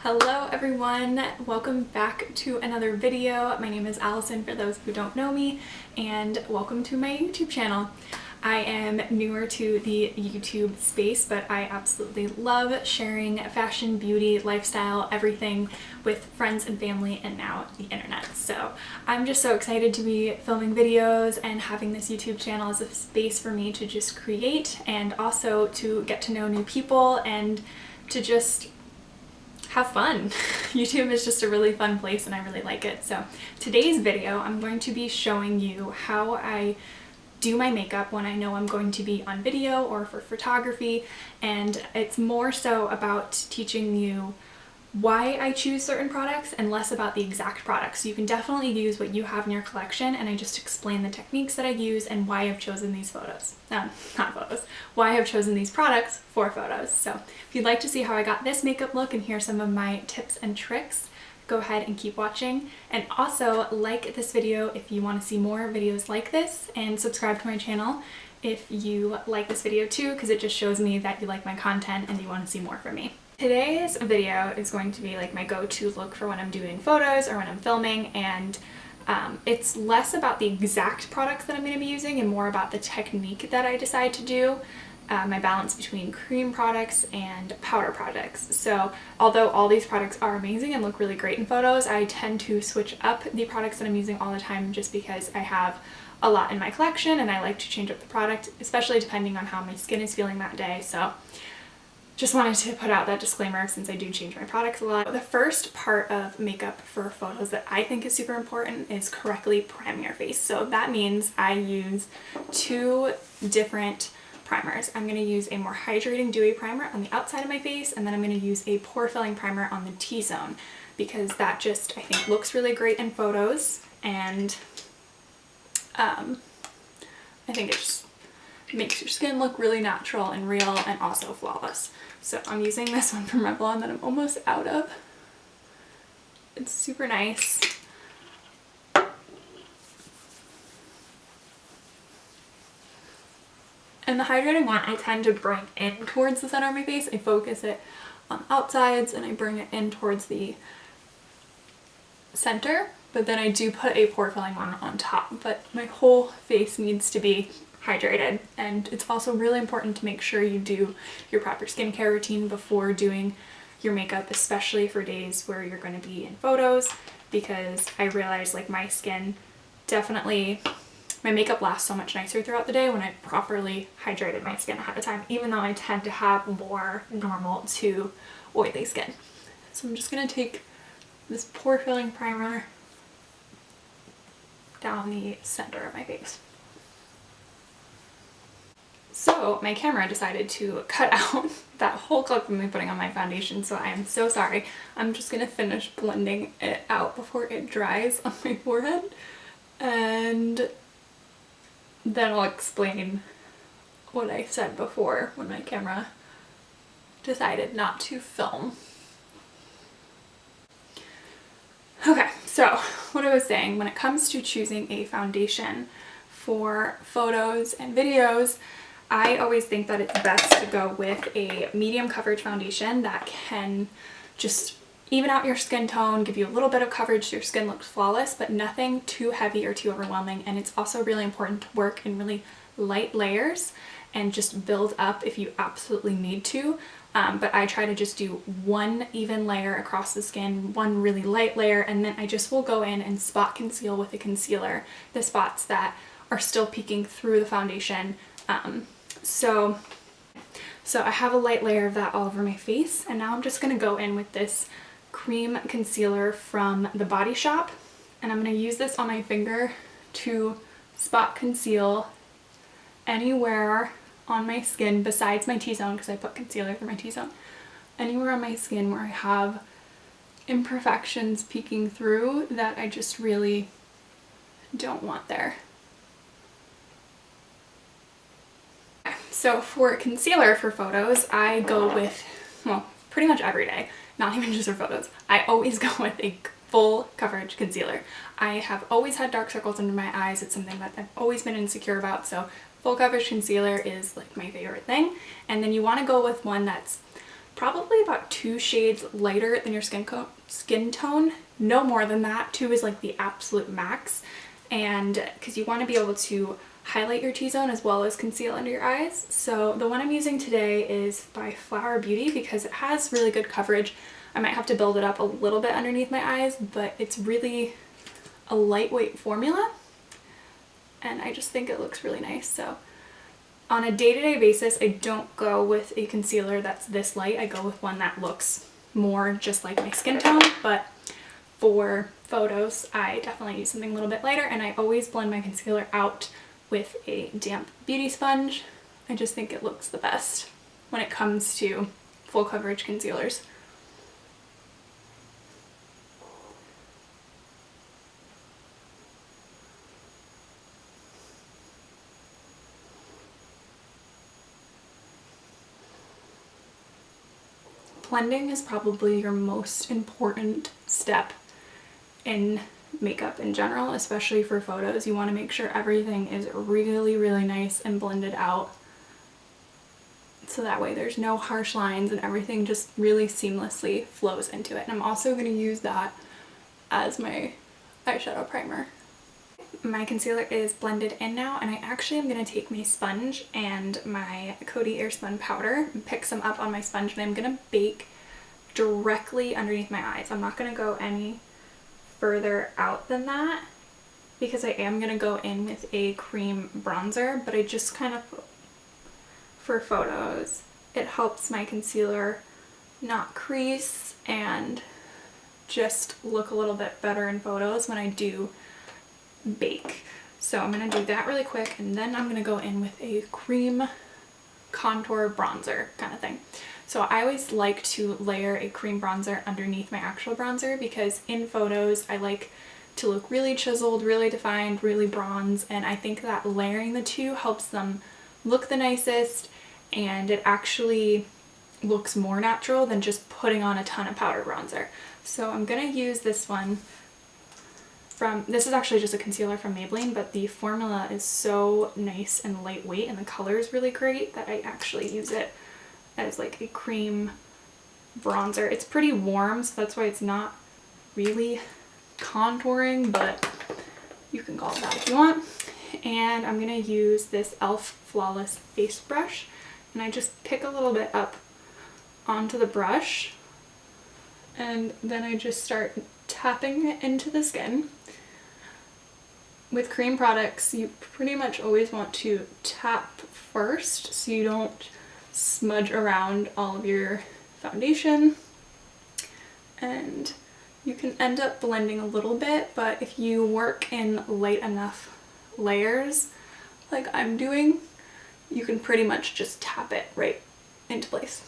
Hello everyone, welcome back to another video. My name is Allison for those who don't know me, and welcome to my YouTube channel. I am newer to the YouTube space, but I absolutely love sharing fashion, beauty, lifestyle, everything with friends and family and now the internet. So I'm just so excited to be filming videos and having this YouTube channel as a space for me to just create and also to get to know new people and to just have fun. YouTube is just a really fun place and I really like it. So today's video, I'm going to be showing you how I do my makeup when I know I'm going to be on video or for photography, and it's more so about teaching you why I choose certain products and less about the exact products. You can definitely use what you have in your collection, and I just explain the techniques that I use and why I've chosen these why I've chosen these products for photos. So if you'd like to see how I got this makeup look and hear some of my tips and tricks, go ahead and keep watching, and also like this video if you want to see more videos like this, and subscribe to my channel if you like this video too, because it just shows me that you like my content and you want to see more from me. Today's video is going to be like my go-to look for when I'm doing photos or when I'm filming, and it's less about the exact products that I'm going to be using and more about the technique that I decide to do, my balance between cream products and powder products. So although all these products are amazing and look really great in photos, I tend to switch up the products that I'm using all the time just because I have a lot in my collection and I like to change up the product, especially depending on how my skin is feeling that day. So just wanted to put out that disclaimer since I do change my products a lot. The first part of makeup for photos that I think is super important is correctly priming your face. So that means I use two different primers. I'm going to use a more hydrating dewy primer on the outside of my face, and then I'm going to use a pore filling primer on the T-zone because that just, I think, looks really great in photos, and I think it just makes your skin look really natural and real and also flawless. So I'm using this one from Revlon that I'm almost out of. It's super nice. And the hydrating one I tend to bring in towards the center of my face. I focus it on the outsides and I bring it in towards the center, but then I do put a pore filling one on top. But my whole face needs to be hydrated, and it's also really important to make sure you do your proper skincare routine before doing your makeup, especially for days where you're going to be in photos, because I realize like my skin definitely, my makeup lasts so much nicer throughout the day when I properly hydrated my skin ahead of time, even though I tend to have more normal to oily skin. So I'm just going to take this pore filling primer down the center of my face. So my camera decided to cut out that whole clip of me putting on my foundation, so I am so sorry. I'm just going to finish blending it out before it dries on my forehead, and then I'll explain what I said before when my camera decided not to film. Okay, so what I was saying, when it comes to choosing a foundation for photos and videos, I always think that it's best to go with a medium coverage foundation that can just even out your skin tone, give you a little bit of coverage so your skin looks flawless, but nothing too heavy or too overwhelming. And it's also really important to work in really light layers and just build up if you absolutely need to. But I try to just do one even layer across the skin, one really light layer, and then I just will go in and spot conceal with a concealer the spots that are still peeking through the foundation. So I have a light layer of that all over my face, and now I'm just going to go in with this cream concealer from the Body Shop, and I'm going to use this on my finger to spot conceal anywhere on my skin besides my T-zone, because I put concealer through my T-zone, anywhere on my skin where I have imperfections peeking through that I just really don't want there. So for concealer for photos, I go with, well, pretty much every day, not even just for photos. I always go with a full coverage concealer. I have always had dark circles under my eyes. It's something that I've always been insecure about, so full coverage concealer is like my favorite thing. And then you want to go with one that's probably about 2 shades lighter than your skin tone. No more than that. 2 is like the absolute max. And because you want to be able to highlight your T-zone as well as conceal under your eyes. So the one I'm using today is by Flower Beauty because it has really good coverage. I might have to build it up a little bit underneath my eyes, but it's really a lightweight formula and I just think it looks really nice. So on a day-to-day basis, I don't go with a concealer that's this light. I go with one that looks more just like my skin tone, but for photos, I definitely use something a little bit lighter, and I always blend my concealer out with a damp beauty sponge. I just think it looks the best when it comes to full coverage concealers. Blending is probably your most important step in makeup in general, especially for photos. You want to make sure everything is really, really nice and blended out, so that way there's no harsh lines and everything just really seamlessly flows into it. And I'm also going to use that as my eyeshadow primer. My concealer is blended in now, and I actually am going to take my sponge and my Coty Airspun powder and pick some up on my sponge, and I'm going to bake directly underneath my eyes. I'm not going to go any further out than that because I am going to go in with a cream bronzer, but I just kind of, for photos, it helps my concealer not crease and just look a little bit better in photos when I do bake. So I'm going to do that really quick, and then I'm going to go in with a cream contour bronzer kind of thing. So I always like to layer a cream bronzer underneath my actual bronzer because in photos I like to look really chiseled, really defined, really bronze, and I think that layering the two helps them look the nicest, and it actually looks more natural than just putting on a ton of powder bronzer. So I'm going to use this one from, this is actually just a concealer from Maybelline, but the formula is so nice and lightweight and the color is really great that I actually use it as like a cream bronzer. It's pretty warm, so that's why it's not really contouring, but you can call it that if you want. And I'm going to use this e.l.f. Flawless Face Brush, and I just pick a little bit up onto the brush, and then I just start tapping it into the skin. With cream products, you pretty much always want to tap first so you don't smudge around all of your foundation, and you can end up blending a little bit, but if you work in light enough layers like I'm doing, you can pretty much just tap it right into place.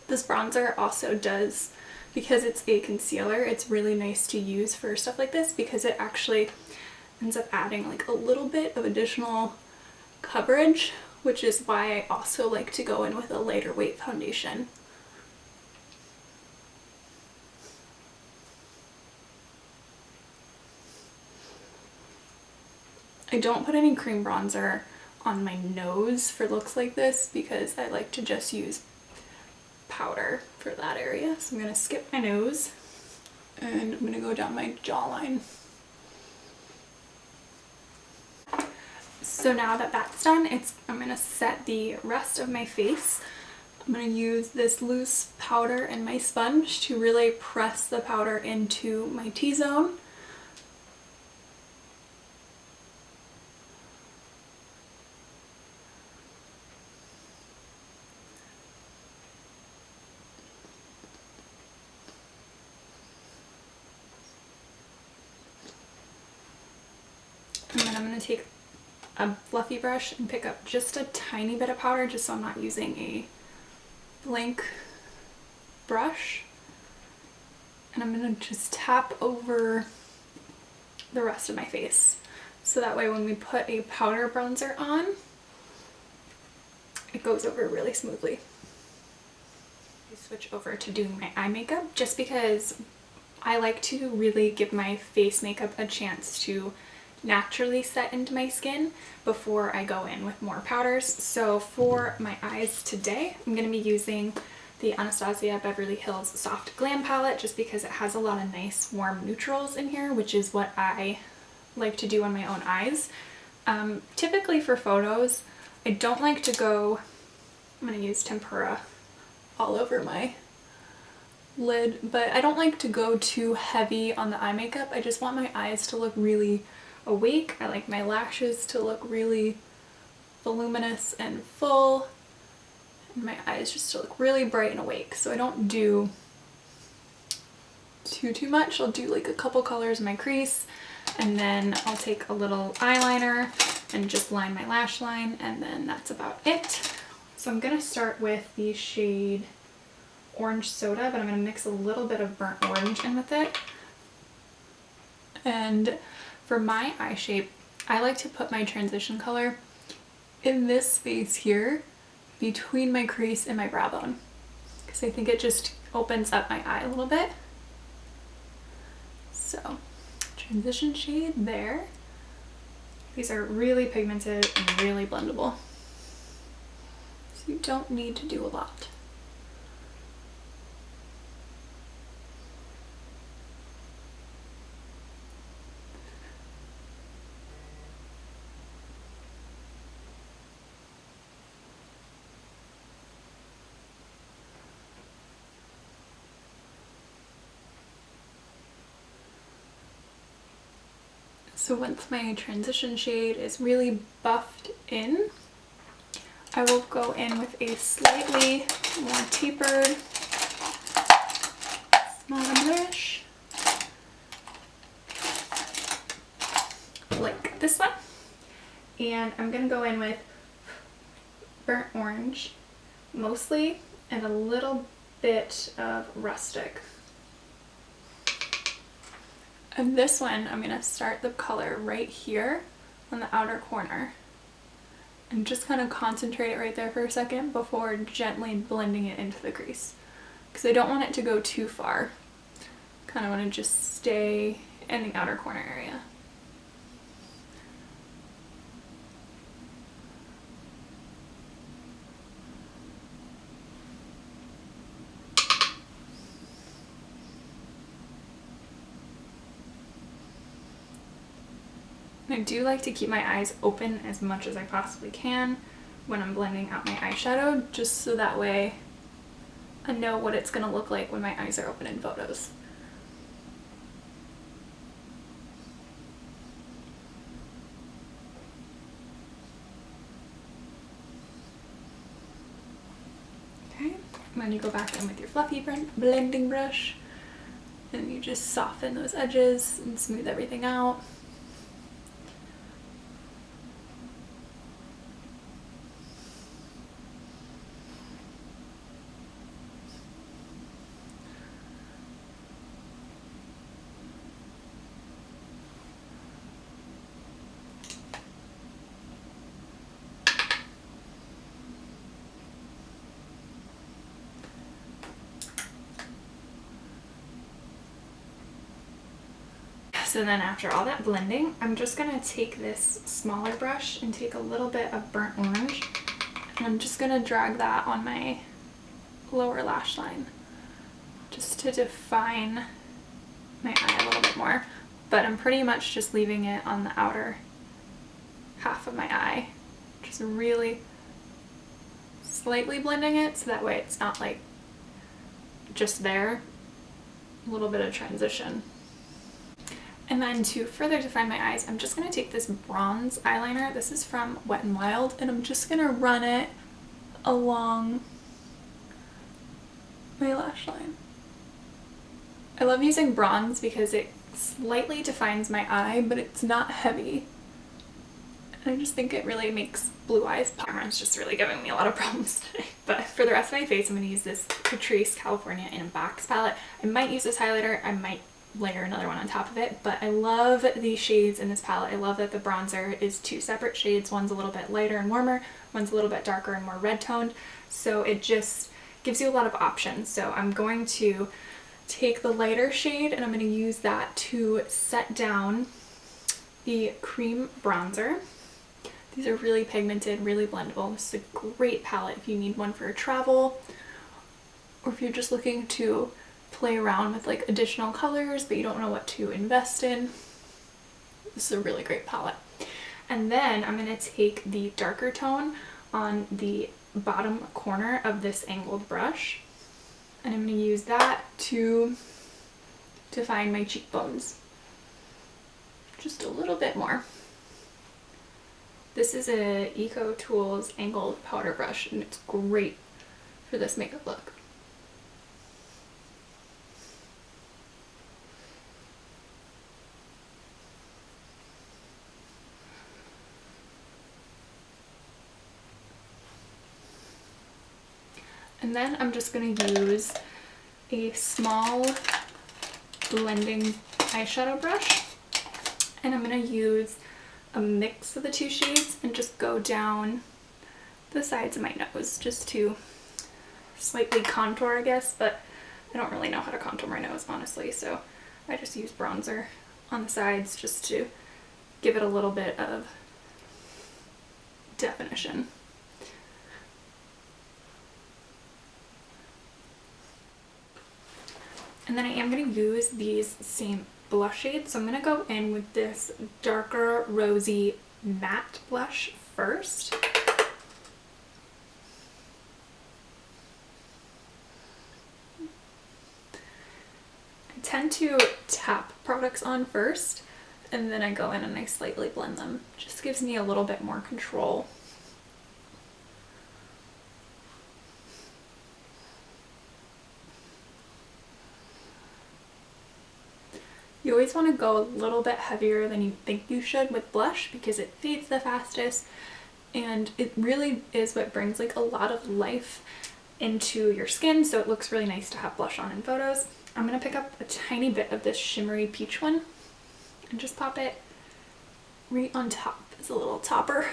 This bronzer also does, because it's a concealer, it's really nice to use for stuff like this because it actually ends up adding like a little bit of additional coverage, which is why I also like to go in with a lighter weight foundation. I don't put any cream bronzer on my nose for looks like this because I like to just use powder for that area. So I'm going to skip my nose and I'm going to go down my jawline. So now that that's done, I'm going to set the rest of my face. I'm going to use this loose powder and my sponge to really press the powder into my T-zone. And then I'm going to take a fluffy brush and pick up just a tiny bit of powder just so I'm not using a blank brush. And I'm going to just tap over the rest of my face. So that way when we put a powder bronzer on, it goes over really smoothly. I switch over to doing my eye makeup just because I like to really give my face makeup a chance to naturally set into my skin before I go in with more powders. So for my eyes today, I'm going to be using the Anastasia Beverly Hills Soft Glam palette just because it has a lot of nice warm neutrals in here, which is what I like to do on my own eyes. Typically for photos, I don't like to go, I'm going to use tempera all over my lid, but I don't like to go too heavy on the eye makeup. I just want my eyes to look really awake. I like my lashes to look really voluminous and full, and my eyes just to look really bright and awake. So I don't do too much. I'll do like a couple colors in my crease, and then I'll take a little eyeliner and just line my lash line, and then that's about it. So I'm gonna start with the shade Orange Soda, but I'm gonna mix a little bit of burnt orange in with it. And for my eye shape, I like to put my transition color in this space here between my crease and my brow bone, because I think it just opens up my eye a little bit. So transition shade there. These are really pigmented and really blendable, so you don't need to do a lot. So once my transition shade is really buffed in, I will go in with a slightly more tapered smaller brush, like this one. And I'm going to go in with burnt orange mostly, and a little bit of rustic. And this one, I'm going to start the color right here on the outer corner and just kind of concentrate it right there for a second before gently blending it into the crease, because I don't want it to go too far. Kind of want to just stay in the outer corner area. I do like to keep my eyes open as much as I possibly can when I'm blending out my eyeshadow, just so that way I know what it's going to look like when my eyes are open in photos. Okay, and then you go back in with your fluffy blending brush and you just soften those edges and smooth everything out. So then after all that blending, I'm just going to take this smaller brush and take a little bit of burnt orange, and I'm just going to drag that on my lower lash line just to define my eye a little bit more. But I'm pretty much just leaving it on the outer half of my eye, just really slightly blending it so that way it's not like just there, a little bit of transition. And then to further define my eyes, I'm just going to take this bronze eyeliner. This is from Wet n Wild, and I'm just going to run it along my lash line. I love using bronze because it slightly defines my eye, but it's not heavy. And I just think it really makes blue eyes pop. It's just really giving me a lot of problems today. But for the rest of my face, I'm going to use this Catrice California in a Box palette. I might use this highlighter. I might layer another one on top of it, but I love these shades in this palette. I love that the bronzer is two separate shades. One's a little bit lighter and warmer, one's a little bit darker and more red toned, so it just gives you a lot of options. So I'm going to take the lighter shade and I'm going to use that to set down the cream bronzer. These are really pigmented, really blendable. This is a great palette if you need one for travel, or if you're just looking to play around with like additional colors but you don't know what to invest in. This is a really great palette. And then I'm going to take the darker tone on the bottom corner of this angled brush, and I'm going to use that to define my cheekbones just a little bit more. This is a Eco Tools angled powder brush, and it's great for this makeup look. And then I'm just going to use a small blending eyeshadow brush, and I'm going to use a mix of the two shades and just go down the sides of my nose just to slightly contour, I guess, but I don't really know how to contour my nose, honestly, so I just use bronzer on the sides just to give it a little bit of definition. And then I am going to use these same blush shades. So I'm going to go in with this darker rosy matte blush first. I tend to tap products on first, and then I go in and I slightly blend them. Just gives me a little bit more control. You always want to go a little bit heavier than you think you should with blush because it fades the fastest, and it really is what brings like a lot of life into your skin, so it looks really nice to have blush on in photos. I'm going to pick up a tiny bit of this shimmery peach one and just pop it right on top as a little topper.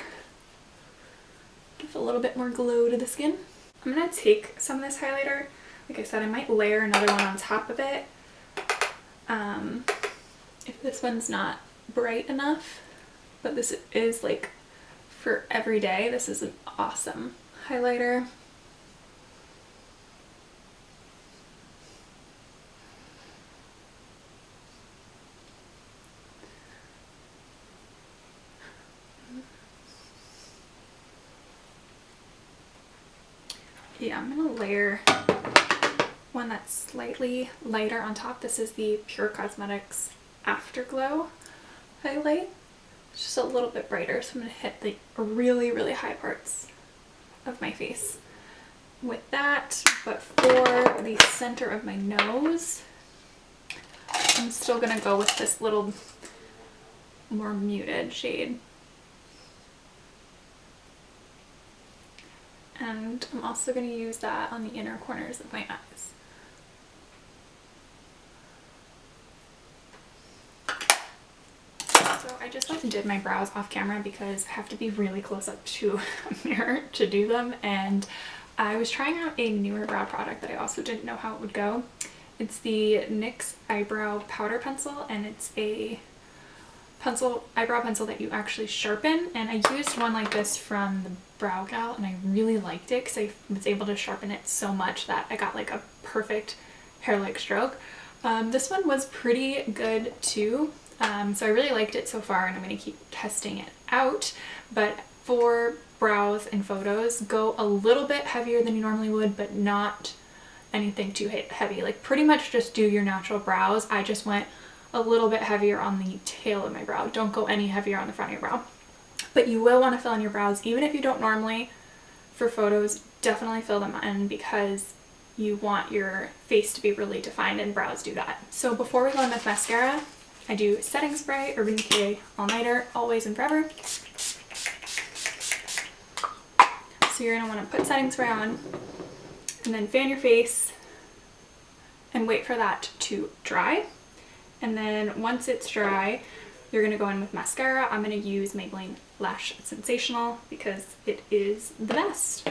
Give a little bit more glow to the skin. I'm going to take some of this highlighter. Like I said, I might layer another one on top of it. If this one's not bright enough, but this is like for every day, this is an awesome highlighter. Yeah, I'm gonna layer one that's slightly lighter on top. This is the Pur Cosmetics Afterglow highlight. It's just a little bit brighter, so I'm going to hit the really, really high parts of my face with that. But for the center of my nose, I'm still going to go with this little more muted shade. And I'm also going to use that on the inner corners of my eyes. So I just went and did my brows off camera because I have to be really close up to a mirror to do them, and I was trying out a newer brow product that I also didn't know how it would go. It's the NYX Eyebrow Powder Pencil, and it's a eyebrow pencil that you actually sharpen, and I used one like this from the Brow Gal and I really liked it because I was able to sharpen it so much that I got like a perfect hair-like stroke. This one was pretty good too. So I really liked it so far, and I'm going to keep testing it out. But for brows and photos, go a little bit heavier than you normally would, but not anything too heavy. Like pretty much just do your natural brows. I just went a little bit heavier on the tail of my brow. Don't go any heavier on the front of your brow. But you will want to fill in your brows, even if you don't normally. For photos, definitely fill them in because you want your face to be really defined, and brows do that. So before we go in with mascara, I do setting spray, Urban Decay All Nighter, always and forever. So you're going to want to put setting spray on and then fan your face and wait for that to dry. And then once it's dry, you're going to go in with mascara. I'm going to use Maybelline Lash Sensational because it is the best.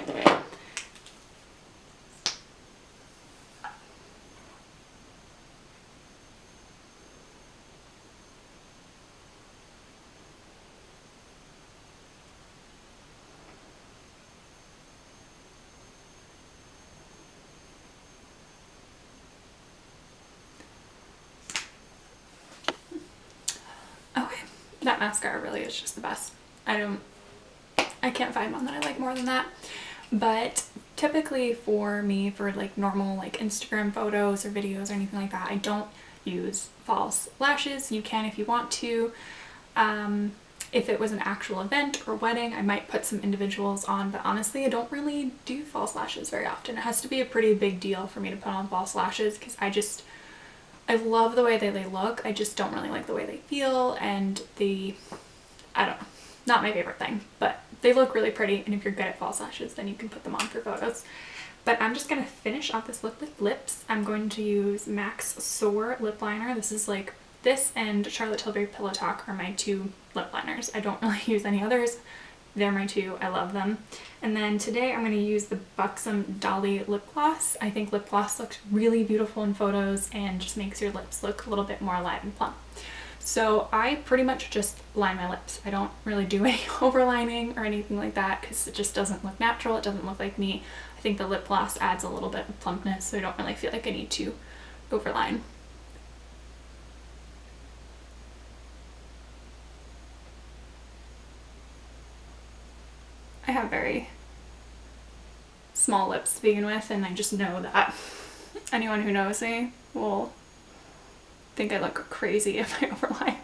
that mascara really is just the best. I can't find one that I like more than that. But typically for me, for like normal like Instagram photos or videos or anything like that, I don't use false lashes. You can if you want to. If it was an actual event or wedding, I might put some individuals on, but honestly I don't really do false lashes very often. It has to be a pretty big deal for me to put on false lashes because I love the way they look. I just don't really like the way they feel, and I don't know, not my favorite thing, but they look really pretty, and if you're good at false lashes then you can put them on for photos. But I'm just gonna finish off this look with lips. I'm going to use MAC's Soar lip liner. This and Charlotte Tilbury Pillow Talk are my two lip liners. I don't really use any others. They're my two. I love them. And then today I'm going to use the Buxom Dolly lip gloss. I think lip gloss looks really beautiful in photos and just makes your lips look a little bit more alive and plump. So I pretty much just line my lips. I don't really do any overlining or anything like that because it just doesn't look natural. It doesn't look like me. I think the lip gloss adds a little bit of plumpness, so I don't really feel like I need to overline. I have very small lips to begin with, and I just know that anyone who knows me will think I look crazy if I overline.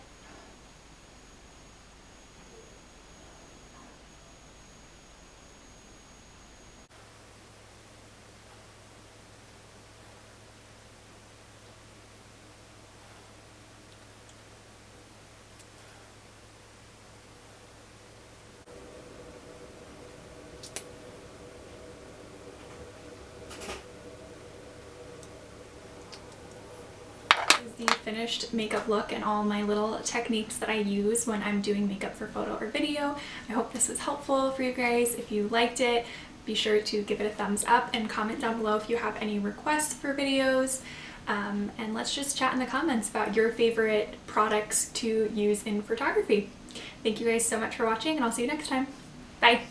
The finished makeup look and all my little techniques that I use when I'm doing makeup for photo or video. I hope this was helpful for you guys. If you liked it, be sure to give it a thumbs up and comment down below if you have any requests for videos. And let's just chat in the comments about your favorite products to use in photography. Thank you guys so much for watching, and I'll see you next time. Bye!